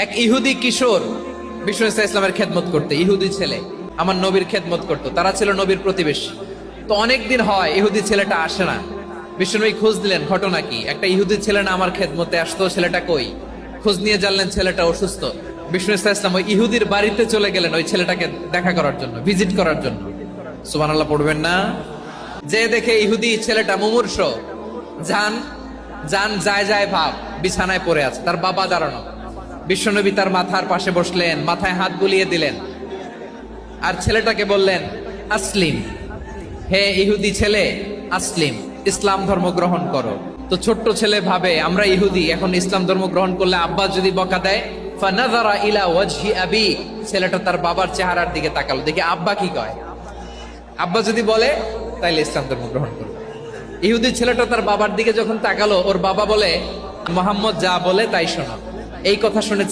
এক ইহুদি কিশোর বিষ্ণু ইসলামের খেদমত করতে, ইহুদি ছেলে আমার নবীর খেদমত করত, তারা ছিল নবীর প্রতিবেশী। তো অনেকদিন হয় ইহুদি ছেলেটা আসে না। বিষ্ণুনবী খোঁজ দিলেন, ঘটনা কি? একটা ইহুদি ছেলে না আমার খেদমতে আসতো, ছেলেটা কই? খোঁজ নিয়ে জানলেন ছেলেটা অসুস্থ। বিষ্ণু ইসলাম ওই ইহুদির বাড়িতে চলে গেলেন ওই ছেলেটাকে দেখা করার জন্য, ভিজিট করার জন্য। সুবহানাল্লাহ পড়বেন না? যে দেখে ইহুদি ছেলেটা মুমূর্ষ, যান যান যায় যায় ভাব, বিছানায় পড়ে আছে, তার বাবা দাঁড়ানো। বিশ্বনবী তার মাথার পাশে বসলেন, মাথায় হাত বুলিয়ে দিলেন, আর ছেলেটাকে বললেন, আসলিম, হে ইহুদি ছেলে, আসলিম, ইসলাম ধর্ম গ্রহণ করো। তো ছোট্ট ছেলে ভাবে আমরা ইহুদি, এখন ইসলাম ধর্ম গ্রহণ করলে আব্বা যদি বকা দেয়। ফানাযারা ইলা ওয়াজহি আবি, ছেলেটা তার বাবার চেহারার দিকে তাকালো, দেখি আব্বা কি কয়। আব্বা যদি বলে তাইলে ইসলাম ধর্ম গ্রহণ করবে। ইহুদি ছেলেটা তার বাবার দিকে যখন তাকালো, ওর বাবা বলে, মুহাম্মদ যা বলে তাই শোনো। এই কথা শুনে